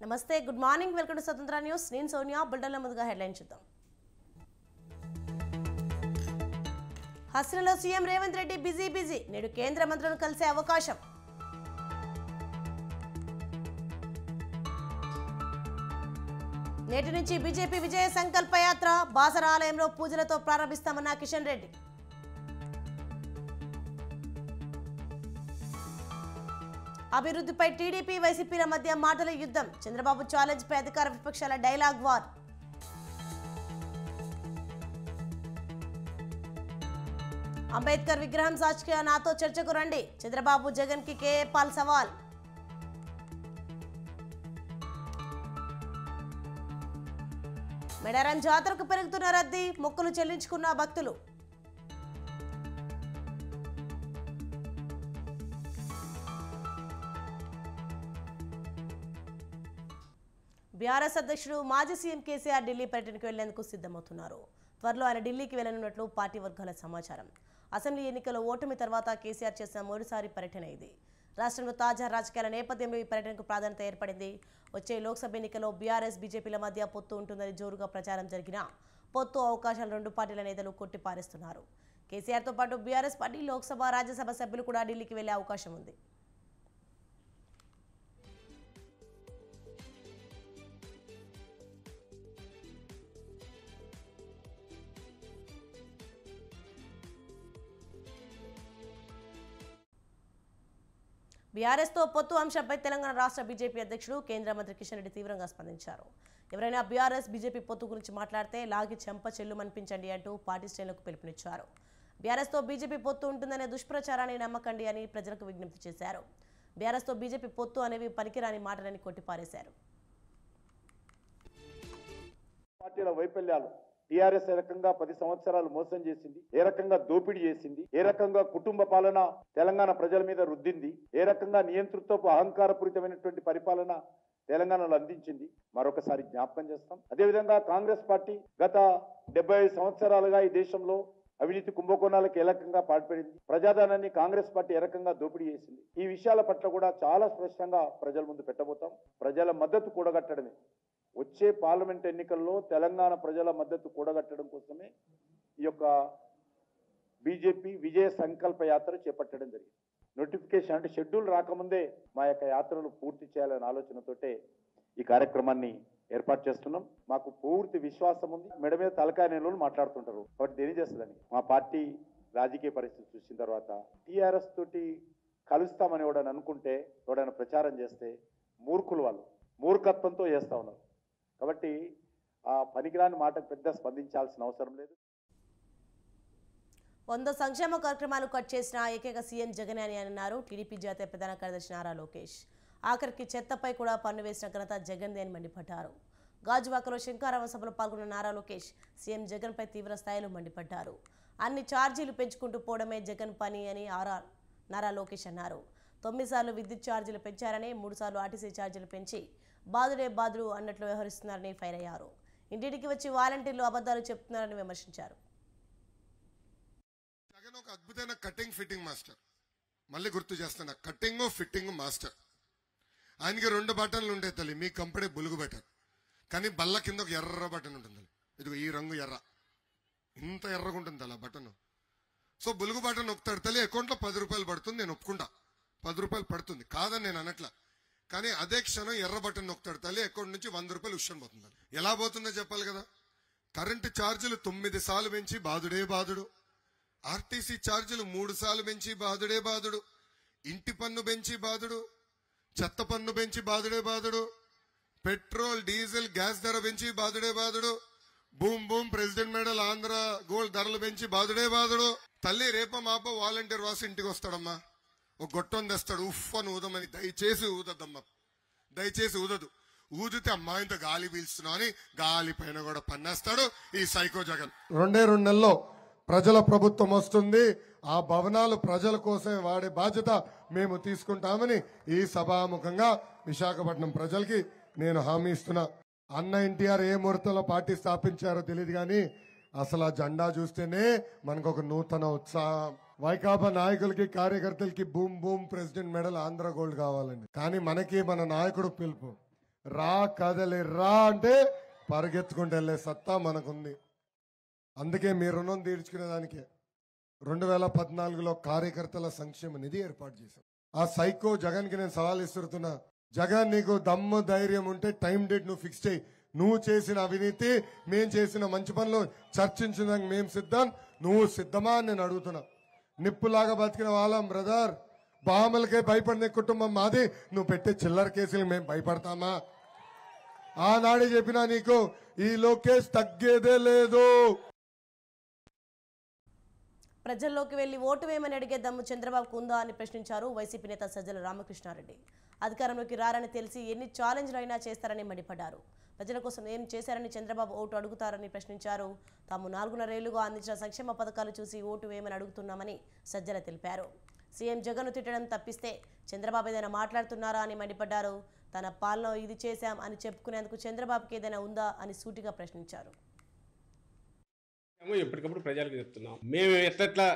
నమస్తే, good morning, welcome to స్వతంత్ర news. నేను సోనియా. బుల్టన్ల ముందుగా హెడ్లైన్ చూద్దాం. హస్నలో సీఎం రేవంత్ రెడ్డి బిజీ. నేడు కేంద్ర మంత్రులను కలిసే అవకాశం. నేటి నుంచి బీజేపీ విజయ సంకల్ప యాత్ర బాసర ఆలయంలో పూజలతో ప్రారంభిస్తామన్న కిషన్ రెడ్డి. అభివృద్ధిపై టీడీపీ వైసీపీల మధ్య మాటల యుద్ధం. చంద్రబాబు ఛాలెంజ్ పై అధికార విపక్షాల డైలాగ్ వార్. అంబేద్కర్ విగ్రహం సాక్షిగా నాతో చర్చకు రండి. చంద్రబాబు జగన్ కి కేఏ పాల్ సవాల్. మేడారం జాతరకు పెరుగుతున్న రద్దీ. మొక్కులు చెల్లించుకున్న భక్తులు. బీఆర్ఎస్ అధ్యక్షుడు మాజీ సీఎం కేసీఆర్ ఢిల్లీ పర్యటనకు వెళ్లేందుకు సిద్ధమవుతున్నారు. త్వరలో ఆయన ఢిల్లీకి వెళ్లనున్నట్లు పార్టీ వర్గాల సమాచారం. అసెంబ్లీ ఎన్నికల ఓటమి తర్వాత కేసీఆర్ చేసిన మూడోసారి పర్యటన ఇది. రాష్ట్రంలో తాజా రాజకీయాల నేపథ్యంలో ఈ పర్యటనకు ప్రాధాన్యత ఏర్పడింది. వచ్చే లోక్సభ ఎన్నికల్లో బీఆర్ఎస్ బీజేపీల మధ్య పొత్తు ఉంటుందని జోరుగా ప్రచారం జరిగినా పొత్తు అవకాశాలు రెండు పార్టీల నేతలు కొట్టిపారేస్తున్నారు. కేసీఆర్తో పాటు బీఆర్ఎస్ పార్టీ లోక్సభ, రాజ్యసభ సభ్యులు కూడా ఢిల్లీకి వెళ్లే అవకాశం ఉంది. బీఆర్ఎస్తో పొత్తు అంశంపై తెలంగాణ రాష్ట్ర బీజేపీ అధ్యక్షుడు కేంద్ర మంత్రి కిషన్ రెడ్డి తీవ్రంగా స్పందించారు. ఎవరైనా బీఆర్ఎస్ బీజేపీ పొత్తు గురించి మాట్లాడితే లాగి చెంప చెల్లుమనిపించండి అంటూ పార్టీ శ్రేణులకు పిలుపునిచ్చారు. బీఆర్ఎస్తో బీజేపీ పొత్తు ఉంటుందనే దుష్ప్రచారాన్ని నమ్మకండి అని ప్రజలకు విజ్ఞప్తి చేశారు. బీఆర్ఎస్తో బీజేపీ పొత్తు అనేవి పనికిరాని మాటలని కొట్టిపారేశారు. పార్టీల వైఫల్యాలు, టీఆర్ఎస్ ఏ రకంగా 10 సంవత్సరాలు మోసం చేసింది, ఏ రకంగా దోపిడీ చేసింది, ఏ రకంగా కుటుంబ పాలన తెలంగాణ ప్రజల మీద రుద్దింది, ఏ రకంగా నియంతృత్వపు అహంకారపూరితమైనటువంటి పరిపాలన తెలంగాణలో అందించింది మరొకసారి జ్ఞాపకం చేస్తాం. అదేవిధంగా కాంగ్రెస్ పార్టీ గత 75 సంవత్సరాలుగా ఈ దేశంలో అవినీతి కుంభకోణాలకు ఏ రకంగా పాల్పడింది, ప్రజాధనాన్ని కాంగ్రెస్ పార్టీ ఏ రకంగా దోపిడీ చేసింది, ఈ విషయాల పట్ల కూడా చాలా స్పష్టంగా ప్రజల ముందు పెట్టబోతాం. ప్రజల మద్దతు కూడగట్టడమే వచ్చే పార్లమెంట్ ఎన్నికల్లో తెలంగాణ ప్రజల మద్దతు కూడగట్టడం కోసమే ఈ యొక్క బీజేపీ విజయ సంకల్ప యాత్ర చేపట్టడం జరిగింది. నోటిఫికేషన్ అంటే షెడ్యూల్ రాకముందే మా యొక్క యాత్రలు పూర్తి చేయాలనే ఆలోచనతోటే ఈ కార్యక్రమాన్ని ఏర్పాటు చేస్తున్నాం. మాకు పూర్తి విశ్వాసం ఉంది. మెడ మీద తలకాయ నెలలు మాట్లాడుతుంటారు, కాబట్టి దేని చేస్తుందని మా పార్టీ రాజకీయ పరిస్థితి చూసిన తర్వాత టీఆర్ఎస్ తోటి కలుస్తామని ఎవడని అనుకుంటే, ఎవడైనా ప్రచారం చేస్తే మూర్ఖులు, వాళ్ళు మూర్ఖత్వంతో చేస్తా ఉన్నారు. కాబట్టి ఆ పనికిరాని మాటకు పెద్ద స్పందించాల్సిన అవసరం లేదు. 100 సంక్షేమ కార్యక్రమాలు కట్ చేసిన ఏకైక సీఎం జగన్ అని అన్నారు టీడీపీ జాతీయ ప్రధాన కార్యదర్శి నారా లోకేష్. ఆఖరికి చెత్తపై కూడా పన్ను వేసిన ఘనత జగన్దే అని మండిపడ్డారు. గాజువాకలో శంకారావం సభలో పాల్గొన్న నారా లోకేష్ సీఎం జగన్పై తీవ్ర స్థాయిలో మండిపడ్డారు. అన్ని ఛార్జీలు పెంచుకుంటూ పోవడమే జగన్ పని అని నారా లోకేష్ అన్నారు. 9 సార్లు విద్యుత్ ఛార్జీలు పెంచారని, 3 సార్లు ఆర్టీసీ ఛార్జీలు పెంచి బాదుడే అన్నట్లు వ్యవహరిస్తున్నారని ఫైర్ అయ్యారు. ఇంటింటికి వచ్చి వాలంటీర్లు అబద్ధాలు చెప్తున్నారని విమర్శించారు. జగన్ ఒక అద్భుతమైన కటింగ్ ఫిట్టింగ్ మాస్టర్. మళ్ళీ గుర్తు చేస్తున్నా, కటింగ్ ఫిట్టింగ్ మాస్టర్. ఆయనకి 2 బటన్లు ఉండే తల్లి, మీ కంపెనీ బులుగు బటన్, కానీ బల్ల కింద ఒక ఎర్ర బటన్ ఉంటుంది. ఇదిగో ఈ రంగు ఎర్ర, ఇంత ఎర్రగా ఉంటుంది అలా బటన్. సో బులుగు బటన్ నొక్కుతాడు తల్లి, అకౌంట్లో 10 రూపాయలు పడుతుంది, నేను ఒప్పుకుంటా, 10 రూపాయలు పడుతుంది, కాదని నేను అనట్లా. కానీ అదే క్షణం ఎర్ర బటన్ నొక్కుతాడు తల్లి, అకౌంట్ నుంచి 100 రూపాయలు ఉష్యం పోతుంది. ఎలా పోతుందో చెప్పాలి కదా. కరెంటు ఛార్జీలు 9 సార్లు పెంచి బాదుడు, ఆర్టీసీ ఛార్జీలు 3 సార్లు పెంచి బాదుడు, ఇంటి పన్ను పెంచి బాదుడు, చెత్త పన్ను పెంచి బాదుడు, పెట్రోల్ డీజిల్ గ్యాస్ ధర పెంచి బాదుడు, boom president medal Andhra gold ధరలు పెంచి బాదుడు. తల్లి రేప మాప వాలంటీర్ వాసు ఇంటికి వస్తాడమ్మా, ఒక గొట్టం తెస్తాడు, ఉఫ్ అని ఊదమని. దయచేసి ఊదద్దమ్మా, దయచేసి ఊదదు. ఊదితే అమ్మాయింత గాలి పీల్చుతున్నావు అని గాలి పైన కూడా పన్నేస్తాడు ఈ సైకో జగన్. 2 నెలల్లో ప్రజల ప్రభుత్వం వస్తుంది, ఆ భవనాలు ప్రజల కోసమే వాడే బాధ్యత మేము తీసుకుంటామని ఈ సభాముఖంగా విశాఖపట్నం ప్రజలకి నేను హామీ ఇస్తున్నా. అన్న ఎన్టీఆర్ ఏ ముహూర్తంలో పార్టీ స్థాపించారో తెలియదు కానీ అసలు ఆ జెండా చూస్తేనే మనకు ఒక నూతన ఉత్సాహం. వైకాపా నాయకులకి కార్యకర్తలకి boom president medal Andhra gold కావాలండి. కానీ మనకి మన నాయకుడు పిలుపు, రా కదలి రా అంటే పరిగెత్తుకుంటూ వెళ్ళే సత్తా మనకుంది. అందుకే మీ రుణం తీర్చుకునే దానికే 2014లో కార్యకర్తల సంక్షేమ నిధి ఏర్పాటు చేశాం. ఆ సైకో జగన్కి నేను సవాల్ ఇస్తున్నా, జగన్ నీకు దమ్ము ధైర్యం ఉంటే టైం డేట్ నువ్వు ఫిక్స్ చేయి. నువ్వు చేసిన అవినీతి, మేం చేసిన మంచి పనులు చర్చించడానికి మేము సిద్ధం, నువ్వు సిద్ధమా అని నేను అడుగుతున్నా. నిప్పులాగా బతికిన వాళ్ళం బ్రదర్, బామలకే భయపడిన కుటుంబం మాది, నువ్వు పెట్టే చిల్లర కేసులు మేము భయపడతామా? ఆనాడే చెప్పినా నీకు, ఈ లోకేష్ తగ్గేదే లేదు. ప్రజల్లోకి వెళ్లి ఓటు వేయమని అడిగే దమ్ము చంద్రబాబుకు ఉందా అని ప్రశ్నించారు వైసీపీ నేత సజ్జల రామకృష్ణారెడ్డి. అధికారంలోకి రారని తెలిసి ఎన్ని ఛాలెంజ్లు అయినా చేస్తారని మండిపడ్డారు. ప్రజల కోసం ఏం చేశారని చంద్రబాబు ఓటు అడుగుతారని ప్రశ్నించారు. తాము 4.5 ఏళ్లుగా అందించిన సంక్షేమ పథకాలు చూసి ఓటు వేయమని అడుగుతున్నామని సజ్జల తెలిపారు. సీఎం జగన్ను తిట్టడం తప్పిస్తే చంద్రబాబు ఏదైనా మాట్లాడుతున్నారా అని మండిపడ్డారు. తన పాలన ఇది చేశాం అని చెప్పుకునేందుకు చంద్రబాబుకి ఏదైనా ఉందా అని సూటిగా ప్రశ్నించారు. ఎప్పటికప్పుడు ప్రజలకు చెప్తున్నాం, మేము ఎట్లా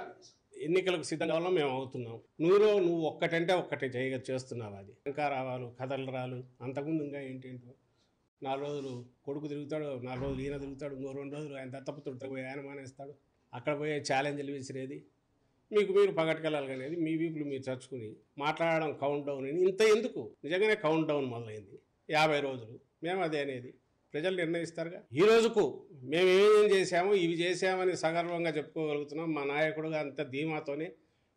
ఎన్నికలకు సిద్ధంగా ఉన్నాం, మేము అవుతున్నాం. నువ్వు ఒక్కటంటే ఒక్కటే చేస్తున్నావు. అది ఇంకా రావాలి కథలు రాలు. అంతకుముందు ఇంకా ఏంటేంటో 4 రోజులు కొడుకు తిరుగుతాడు, 4 రోజులు ఈయన తిరుగుతాడు, ఇంకో 2 రోజులు ఆయన దత్తపుత్రుడు పోయి ఆయన మానేస్తాడు. అక్కడ పోయే ఛాలెంజ్లు విసిరేది, మీరు పగటికెళ్ళాలి అనేది మీ వీపులు మీరు చర్చుకుని మాట్లాడడం కౌంట్ డౌన్ అని. ఇంత ఎందుకు? నిజంగానే కౌంట్ డౌన్ మొదలైంది 50 రోజులు. మేము అదే అనేది ప్రజలు నిర్ణయిస్తారుగా. ఈ రోజుకు మేము ఏమేం చేశాము, ఇవి చేశామని సగర్వంగా చెప్పుకోగలుగుతున్నాం. మా నాయకుడుగా అంత ధీమాతోనే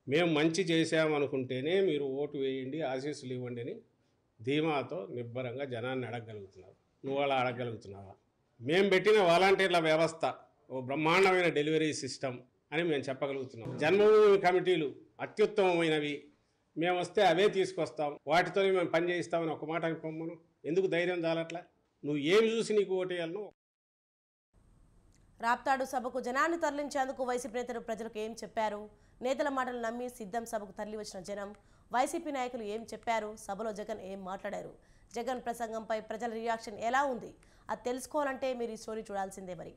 మేము మంచి చేశామనుకుంటేనే మీరు ఓటు వేయండి, ఆశీస్సులు ఇవ్వండి అని ధీమాతో నిబ్బరంగా జనాన్ని అడగగలుగుతున్నారు. నువ్వు అలా అడగగలుగుతున్నావా? మేము పెట్టిన వాలంటీర్ల వ్యవస్థ ఓ బ్రహ్మాండమైన డెలివరీ సిస్టమ్ అని మేము చెప్పగలుగుతున్నాం. జన్మభూమి కమిటీలు అత్యుత్తమమైనవి, మేము వస్తే అవే తీసుకొస్తాం, వాటితోనే మేము పని చేయిస్తామని ఒక మాట అనుకోమను. ఎందుకు ధైర్యం చాలట్లా? నువ్వు ఏమి చూసి నీకు ఓటేయాలను? రాప్తాడు సభకు జనాన్ని తరలించేందుకు వైసీపీ నేతలు ప్రజలకు ఏం చెప్పారు? నేతల మాటలు నమ్మి సిద్ధం సభకు తరలి వచ్చిన జనం, వైసీపీ నాయకులు ఏం చెప్పారు? సభలో జగన్ ఏం మాట్లాడారు? జగన్ ప్రసంగంపై ప్రజల రియాక్షన్ ఎలా ఉంది? అది తెలుసుకోవాలంటే మీరు ఈ స్టోరీ చూడాల్సిందే. మరి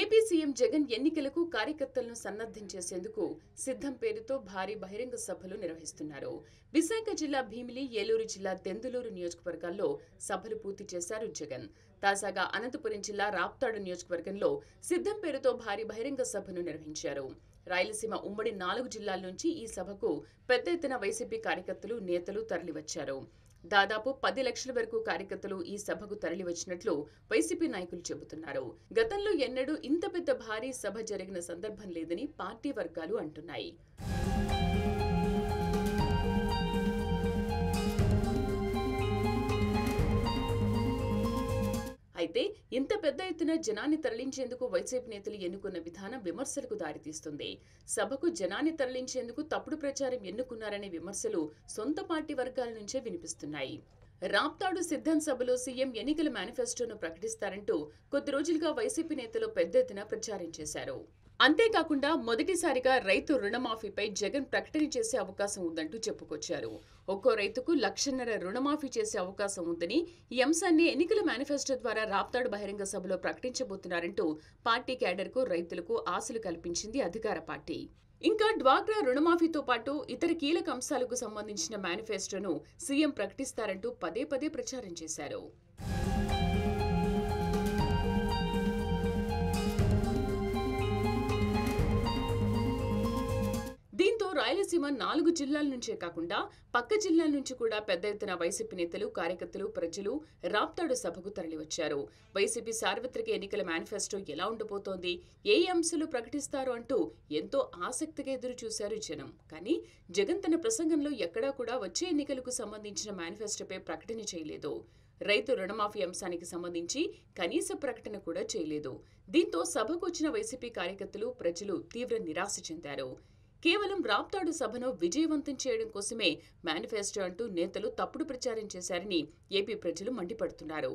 ఏపీ సీఎం జగన్ ఎన్నికలకు కార్యకర్తలను సన్నద్ధం చేసేందుకు సిద్ధం పేరుతో భారీ బహిరంగ సభలు నిర్వహిస్తున్నారు. విశాఖ జిల్లా భీమిలి, ఏలూరు జిల్లా దెందులూరు నియోజకవర్గాల్లో సభలు పూర్తి చేశారు జగన్. తాజాగా అనంతపురం జిల్లా రాప్తాడు నియోజకవర్గంలో సిద్ధం పేరుతో భారీ బహిరంగ సభను నిర్వహించారు. రాయలసీమ ఉమ్మడి 4 జిల్లాల నుంచి ఈ సభకు పెద్ద ఎత్తున వైసీపీ కార్యకర్తలు, నేతలు తరలివచ్చారు. దాదాపు 10 లక్షల వరకు కార్యకర్తలు ఈ సభకు తరలివచ్చినట్లు వైసీపీ నాయకులు చెబుతున్నారు. గతంలో ఎన్నడూ ఇంత పెద్ద భారీ సభ జరిగిన సందర్భం లేదని పార్టీ వర్గాలు అంటున్నాయి. అయితే ఇంత పెద్ద ఎత్తున జనాన్ని తరలించేందుకు వైసీపీ నేతలు ఎన్నుకున్న విధానం విమర్శలకు దారితీస్తుంది. సభకు జనాన్ని తరలించేందుకు తప్పుడు ప్రచారం ఎన్నుకున్నారనే విమర్శలు సొంత పార్టీ వర్గాల నుంచే వినిపిస్తున్నాయి. రాప్తాడు సిద్ధం సభలో సీఎం ఎన్నికల మేనిఫెస్టోను ప్రకటిస్తారంటూ కొద్ది రోజులుగా వైసీపీ నేతలు పెద్ద ఎత్తున ప్రచారం చేశారు. అంతేకాకుండా మొదటిసారిగా రైతు రుణమాఫీపై జగన్ ప్రకటన చేసే అవకాశం ఉందంటూ చెప్పుకొచ్చారు. ఒక్కో రైతుకు 1.5 లక్షల రుణమాఫీ చేసే అవకాశం ఉందని, ఈ అంశాన్ని ఎన్నికల మేనిఫెస్టో ద్వారా రాప్తాడు బహిరంగ సభలో ప్రకటించబోతున్నారంటూ పార్టీ క్యాడర్కు, రైతులకు ఆశలు కల్పించింది అధికార పార్టీ. ఇంకా డ్వాక్రా రుణమాఫీతో పాటు ఇతర కీలక అంశాలకు సంబంధించిన మేనిఫెస్టోను సీఎం ప్రకటిస్తారంటూ పదే పదే ప్రచారం చేశారు. దీంతో రాయలసీమ 4 జిల్లాల నుంచే కాకుండా పక్క జిల్లాల నుంచి కూడా పెద్ద ఎత్తున వైసీపీ నేతలు, కార్యకర్తలు, ప్రజలు రాప్తాడు సభకు తరలివచ్చారు. వైసీపీ సార్వత్రిక ఎన్నికల మేనిఫెస్టో ఎలా ఉండబోతోంది, ఏ అంశాలు ప్రకటిస్తారు అంటూ ఎంతో ఆసక్తిగా ఎదురు చూశారు జనం. కానీ జగన్ తన ప్రసంగంలో ఎక్కడా కూడా వచ్చే ఎన్నికలకు సంబంధించిన మేనిఫెస్టోపై ప్రకటన చేయలేదు. రైతు రుణమాఫీ అంశానికి సంబంధించి కనీస ప్రకటన కూడా చేయలేదు. దీంతో సభకు వచ్చిన వైసీపీ కార్యకర్తలు, ప్రజలు తీవ్ర నిరాశ చెందారు. కేవలం రాప్తాడు సభను విజయవంతం చేయడం కోసమే మేనిఫెస్టో అంటూ నేతలు తప్పుడు ప్రచారం చేశారని ఏపీ ప్రజలు మండిపడుతున్నారు.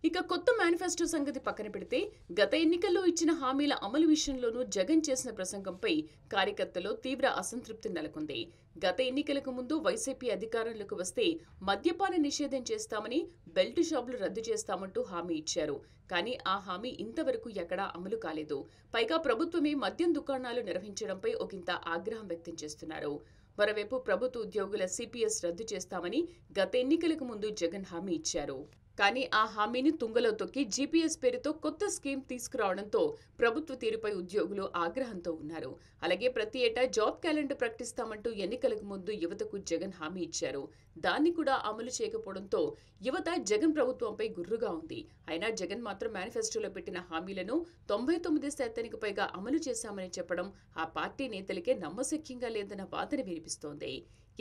ఇక కొత్త మేనిఫెస్టో సంగతి పక్కన పెడితే గత ఎన్నికల్లో ఇచ్చిన హామీల అమలు విషయంలోనూ జగన్ చేసిన ప్రసంగంపై కార్యకర్తల్లో తీవ్ర అసంతృప్తి నెలకొంది. గత ఎన్నికలకు ముందు వైసీపీ అధికారంలోకి వస్తే మద్యపాన నిషేధం చేస్తామని, బెల్ట్ షాపులు రద్దు చేస్తామంటూ హామీ ఇచ్చారు. కానీ ఆ హామీ ఇంతవరకు ఎక్కడా అమలు కాలేదు. పైగా ప్రభుత్వమే మద్యం దుకాణాలు నిర్వహించడంపై ఒకంత ఆగ్రహం వ్యక్తం చేస్తున్నారు. మరోవైపు ప్రభుత్వ ఉద్యోగుల సిపిఎస్ రద్దు చేస్తామని గత ఎన్నికలకు ముందు జగన్ హామీ ఇచ్చారు. కానీ ఆ హామీని తుంగలో తొక్కి జీపీఎస్ పేరుతో కొత్త స్కీమ్ తీసుకురావడంతో ప్రభుత్వ తీరుపై ఉద్యోగులు ఆగ్రహంతో ఉన్నారు. అలాగే ప్రతి ఏటా జాబ్ క్యాలెండర్ ప్రకటిస్తామంటూ ఎన్నికలకు ముందు యువతకు జగన్ హామీ ఇచ్చారు. దాన్ని కూడా అమలు చేయకపోవడంతో యువత జగన్ ప్రభుత్వంపై గుర్రుగా ఉంది. అయినా జగన్ మాత్రం మేనిఫెస్టోలో పెట్టిన హామీలను 99% పైగా అమలు చేశామని చెప్పడం ఆ పార్టీ నేతలకే నమ్మశక్యంగా లేదన్న వాదన వినిపిస్తోంది.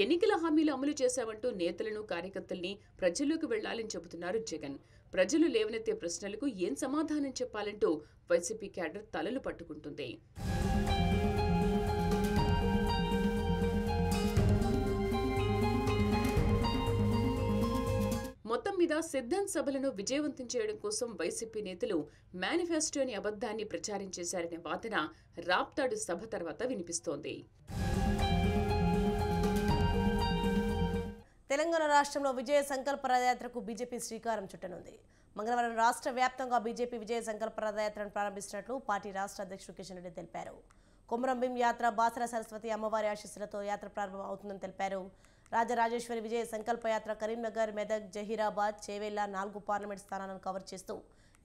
ఎన్నికల హామీలు అమలు చేశామంటూ నేతలను, కార్యకర్తల్ని ప్రజల్లోకి వెళ్లాలని చెబుతున్నారు జగన్. ప్రజలు లేవనెత్తే ప్రశ్నలకు ఏం సమాధానం చెప్పాలంటూ వైసీపీ క్యాడర్ తలలు పట్టుకుంటుంది. మొత్తం మీద సిద్ధాంత్ సభలను విజయవంతం చేయడం కోసం వైసీపీ నేతలు మేనిఫెస్టోని అబద్ధాన్ని ప్రచారం చేశారనే వాదన రాప్తాడు సభ తర్వాత వినిపిస్తోంది. తెలంగాణ రాష్ట్రంలో విజయ సంకల్ప రథయాత్రకు బీజేపీ శ్రీకారం చుట్టనుంది. మంగళవారం రాష్ట్ర వ్యాప్తంగా బీజేపీ విజయ సంకల్ప రథయాత్రను ప్రారంభిస్తున్నట్లు పార్టీ రాష్ట్ర అధ్యక్షుడు కిషన్ రెడ్డి తెలిపారు. కొమరం భీం యాత్ర బాసర సరస్వతి అమ్మవారి ఆశీస్సులతో యాత్ర ప్రారంభం అవుతుందని తెలిపారు. రాజరాజేశ్వరి విజయ సంకల్ప యాత్ర కరీంనగర్, మెదక్, జహీరాబాద్, చేవెళ్ల 4 పార్లమెంట్ స్థానాలను కవర్ చేస్తూ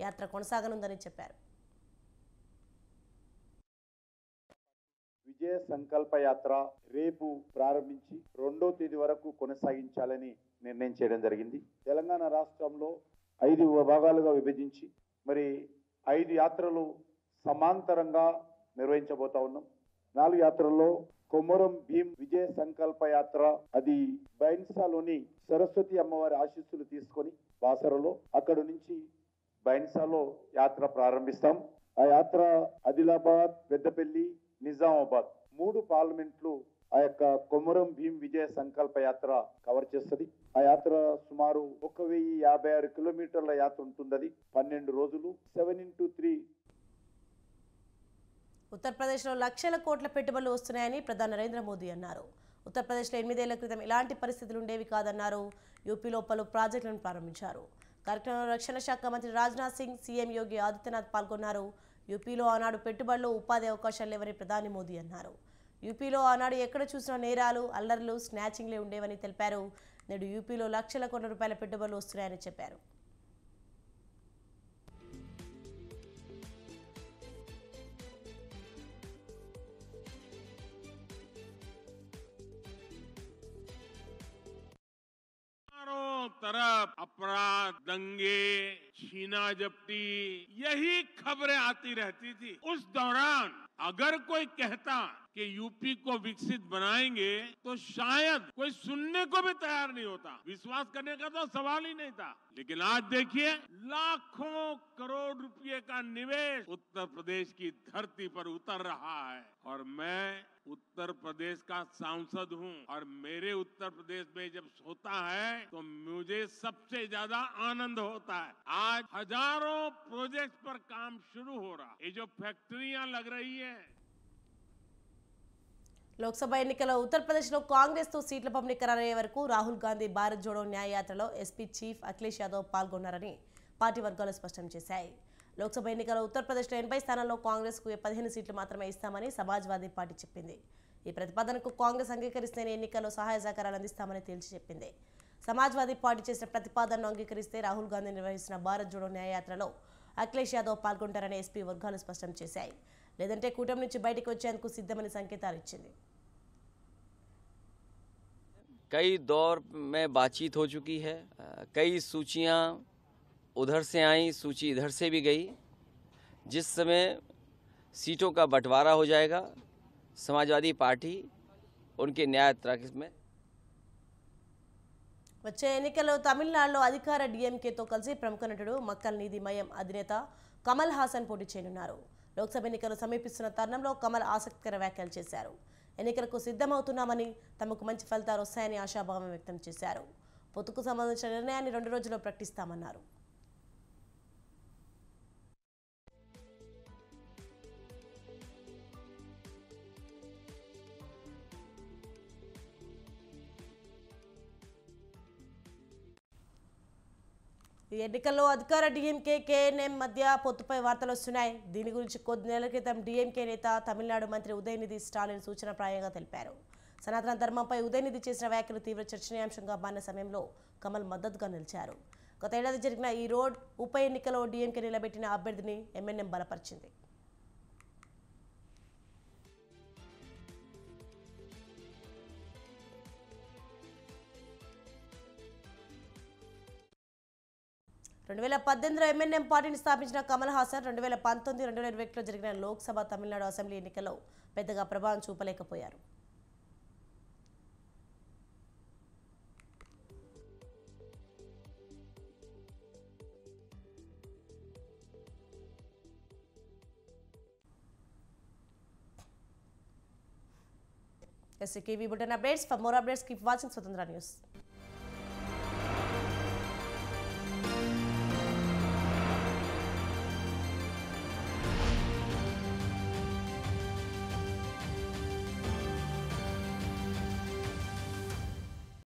యాత్ర కొనసాగనుందని చెప్పారు. విజయ సంకల్ప యాత్ర రేపు ప్రారంభించి 2వ తేదీ వరకు కొనసాగించాలని నిర్ణయం చేయడం జరిగింది. తెలంగాణ రాష్ట్రంలో 5 విభాగాలుగా విభజించి మరి 5 యాత్రలు సమాంతరంగా నిర్వహించబోతా ఉన్నాం. 4 యాత్రల్లో కొమరం భీం విజయ సంకల్ప యాత్ర అది బైన్సాలోని సరస్వతి అమ్మవారి ఆశీస్సులు తీసుకొని బాసరలో, అక్కడి నుంచి బైన్సాలో యాత్ర ప్రారంభిస్తాం. ఆ యాత్ర ఆదిలాబాద్, పెద్దపల్లి, నిజామాబాద్ 3 పార్లమెంట్లు ఆ యొక్క కొమరం భీం విజయ సంకల్ప యాత్ర కవర్ చేస్తుంది. ఆ యాత్ర సుమారు 1056 కిలోమీటర్ల యాత్ర ఉంటుంది. 12 రోజులు 7x3. ఉత్తరప్రదేశ్లో లక్షల కోట్ల పెట్టుబడులు వస్తున్నాయని ప్రధాని నరేంద్ర మోదీ అన్నారు. ఉత్తరప్రదేశ్లో 8 ఏళ్ల క్రితం ఇలాంటి పరిస్థితులు ఉండేవి కాదన్నారు. యూపీలో పలు ప్రాజెక్టులను ప్రారంభించారు. కార్యక్రమంలో రక్షణ శాఖ మంత్రి రాజ్నాథ్ సింగ్, సీఎం యోగి ఆదిత్యనాథ్ పాల్గొన్నారు. యూపీలో ఆనాడు పెట్టుబడులు, ఉపాధి అవకాశాలు లేవని ప్రధాని మోదీ అన్నారు. యూపీలో ఆనాడు ఎక్కడ చూసినా నేరాలు, అల్లర్లు, స్నాచింగ్లే ఉండేవని తెలిపారు. నేడు యూపీలో లక్షల కోట్ల రూపాయల పెట్టుబడులు వస్తున్నాయని చెప్పారు. तरफ अपराध, दंगे, छीना झपटी, यही खबरें आती रहती थी। उस दौरान अगर कोई कहता कि यूपी को विकसित बनाएंगे तो शायद कोई सुनने को भी तैयार नहीं होता, विश्वास करने का तो सवाल ही नहीं था। लेकिन आज देखिए लाखों करोड़ रुपए का निवेश उत्तर प्रदेश की धरती पर उतर रहा है और मैं उत्तर प्रदेश का सांसद हूं और मेरे उत्तर प्रदेश में जब होता है तो मुझे सबसे ज्यादा आनंद होता है। आज हजारों प्रोजेक्ट पर काम शुरू हो रहा, ये जो फैक्ट्रियां लग रही है। లోక్సభ ఎన్నికల్లో ఉత్తరప్రదేశ్లో కాంగ్రెస్తో సీట్ల పంపిణీ ఖరారయ్యే వరకు రాహుల్ గాంధీ భారత్ జోడో న్యాయయాత్రలో ఎస్పీ చీఫ్ అఖిలేష్ యాదవ్ పాల్గొన్నారని పార్టీ వర్గాలు స్పష్టం చేశాయి. లోక్సభ ఎన్నికల్లో ఉత్తరప్రదేశ్లో 80 స్థానాల్లో కాంగ్రెస్కు 15 సీట్లు మాత్రమే ఇస్తామని సమాజ్వాదీ పార్టీ చెప్పింది. ఈ ప్రతిపాదనకు కాంగ్రెస్ అంగీకరిస్తేనే ఎన్నికల్లో సహాయ సహకారాలు అందిస్తామని తేల్చి చెప్పింది. సమాజ్వాదీ పార్టీ చేసిన ప్రతిపాదనను అంగీకరిస్తే రాహుల్ గాంధీ నిర్వహిస్తున్న భారత్ జోడో న్యాయయాత్రలో అఖిలేష్ యాదవ్ పాల్గొంటారని ఎస్పీ వర్గాలు స్పష్టం చేశాయి. లేదంటే కూటమి నుంచి బయటకు వచ్చేందుకు సిద్ధమని సంకేతాలు ఇచ్చింది. कई दौर में बातचीत हो चुकी है, कई सूचियां उधर से आई, सूची इधर से भी गई। जिस समय सीटों का बंटवारा हो जाएगा समाजवादी पार्टी उनके न्याय यात्रा में వచ్చే ఎన్నికల్లో తమిళనాడులో అధికార డిఎంకేతో కలిసి ప్రముఖ నటుడు మక్కల్ నీది మయం అధినేత కమల్ హాసన్ పోటీ చేయనున్నారు. లోక్సభ ఎన్నికలు సమీపిస్తున్న తరుణంలో కమల్ ఆసక్తికర వ్యాఖ్యలు చేశారు. ఎన్నికలకు సిద్ధమవుతున్నామని, తమకు మంచి ఫలితాలు వస్తాయని ఆశాభావం వ్యక్తం చేశారు. పొత్తుకు సంబంధించిన నిర్ణయాన్ని 2 రోజుల్లో ప్రకటిస్తామన్నారు. ఈ ఎన్నికల్లో అధికార డీఎంకే కేఎన్ఎం మధ్య పొత్తుపై వార్తలు వస్తున్నాయి. దీని గురించి కొద్ది నెలల క్రితం డీఎంకే నేత తమిళనాడు మంత్రి ఉదయనిధి స్టాలిన్ సూచనప్రాయంగా తెలిపారు. సనాతన ధర్మంపై ఉదయనిధి చేసిన వ్యాఖ్యలు తీవ్ర చర్చనీయాంశంగా మారిన సమయంలో కమల్ మద్దతుగా నిలిచారు. గత ఏడాది జరిగిన ఈ రోడ్ ఉప ఎన్నికలో డీఎంకే నిలబెట్టిన అభ్యర్థిని ఎంఎన్ఎం బలపరిచింది. రెండు 2018లో ఎంఎన్ఎం పార్టీని స్థాపించిన కమల్ హాసన్ 2019, 2021లో జరిగిన లోక్సభ తమిళనాడు అసెంబ్లీ ఎన్నికల్లో పెద్దగా ప్రభావం చూపలేకపోయారు. Yes, KV Bulletin updates. For more updates, keep watching Swatandhra News.